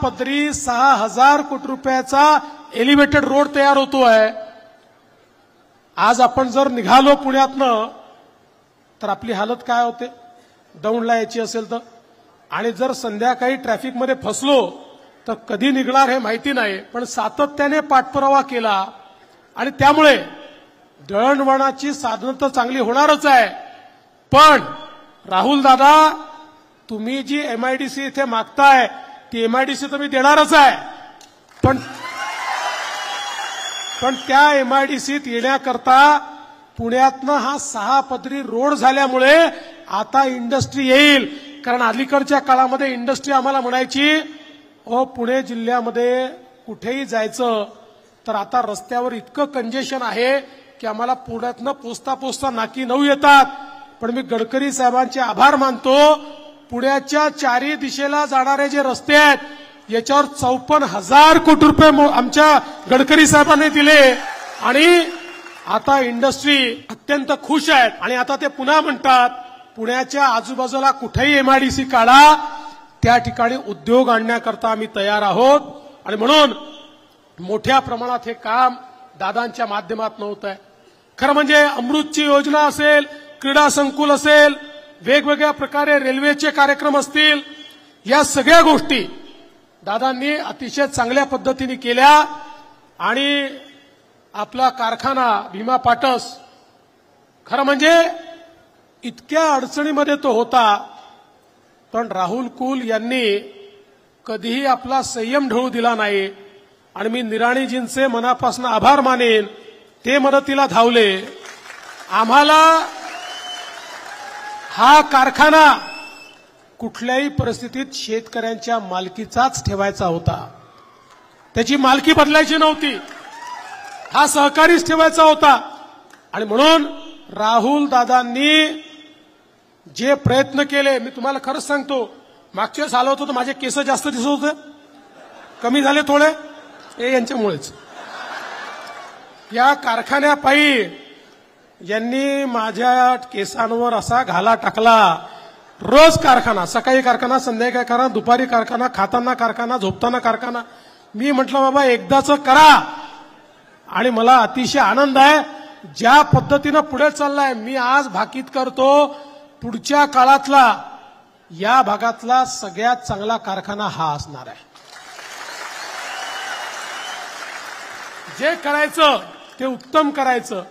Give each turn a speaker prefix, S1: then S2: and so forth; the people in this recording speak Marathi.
S1: पदरी 6000 कोटी रुपयाचा एलिव्हेटेड रोड तयार होतोय। आज आपण जर निघालो पुण्यातनं तर आपली हालत काय होते दौंडला यायची असेल तर, आणि जर संध्याकाळी ट्रॅफिकमध्ये फसलो तर कधी निघणार हे माहिती नाही, पण सातत्याने पाठपुरावा केला आणि त्यामुळे दळणवळणाची साधनं तर चांगली होणारच आहे। पण राहुल दादा, तुम्ही जी एमआयडीसी इथे मागताय ती एमआयडीसी तर मी देणारच आहे, पण त्या एमआयडीसीत येण्याकरता पुण्यातनं हा 6 पदरी रोड झाल्यामुळे आता इंडस्ट्री येईल। कारण अलीकडच्या काळामध्ये इंडस्ट्री आम्हाला म्हणायची, पुणे जिल्ह्यामध्ये कुठेही जायचं तर आता रस्त्यावर इतकं कंजेशन आहे की आम्हाला पुण्यातनं पोचता पोचता नाकी 9 येतात। पण मी गडकरी साहेबांचे आभार मानतो, पुण्याच्या चारी दिशेला जाणारे जे रस्ते आहेत याच्यावर 54,000 कोटी रुपये आमच्या गडकरी साहेबांनी दिले आणि आता इंडस्ट्री अत्यंत खुश आहेत। आणि आता ते पुन्हा म्हणतात पुण्याच्या आजूबाजूला कुठेही एमआयडीसी काढा, त्या ठिकाणी उद्योग आणण्याकरता आम्ही तयार आहोत। आणि म्हणून मोठ्या प्रमाणात हे काम दादांच्या माध्यमातून होत आहे। खरं म्हणजे अमृतची योजना असेल, क्रीडा संकुल असेल, वेगवेगळ्या प्रकारे रेल्वेचे कार्यक्रम असतील, या सगळ्या गोष्टी दादांनी अतिशय चांगल्या पद्धतीने केल्या। आणि आपला कारखाना भीमा पाटस खरं म्हणजे इतक्या अडचणीमध्ये तो होता, पण राहुल कुल यांनी कधीही आपला संयम ढळू दिला नाही आणि मी निराणीजींचे मनापासून आभार मानेन, ते मदतीला धावले। आम्हाला हा कारखाना कुठल्याही परिस्थितीत शेतकऱ्यांच्या मालकीचाच ठेवायचा होता, त्याची मालकी बदलायची नव्हती, हा सहकारीच ठेवायचा होता। आणि म्हणून राहुल दादांनी जे प्रयत्न केले, मी तुम्हाला खरंच सांगतो, मागच्या वेळेस आलो होतो तर माझे केस जास्त दिसत होते, कमी झाले थोडे, हे यांच्यामुळेच। या कारखान्यापायी यांनी माझ्या केसांवर असा घाला टाकला। रोज कारखाना, सकाळी कारखाना, संध्याकाळी कारखाना, दुपारी कारखाना, खाताना कारखाना, झोपताना कारखाना। मी म्हटलं बाबा एकदाच करा, आणि मला अतिशय आनंद आहे ज्या पद्धतीनं पुढे चाललाय। मी आज भाकीत करतो पुढच्या काळातला या भागातला सगळ्यात चांगला कारखाना हा असणार आहे। जे करायचं ते उत्तम करायचं,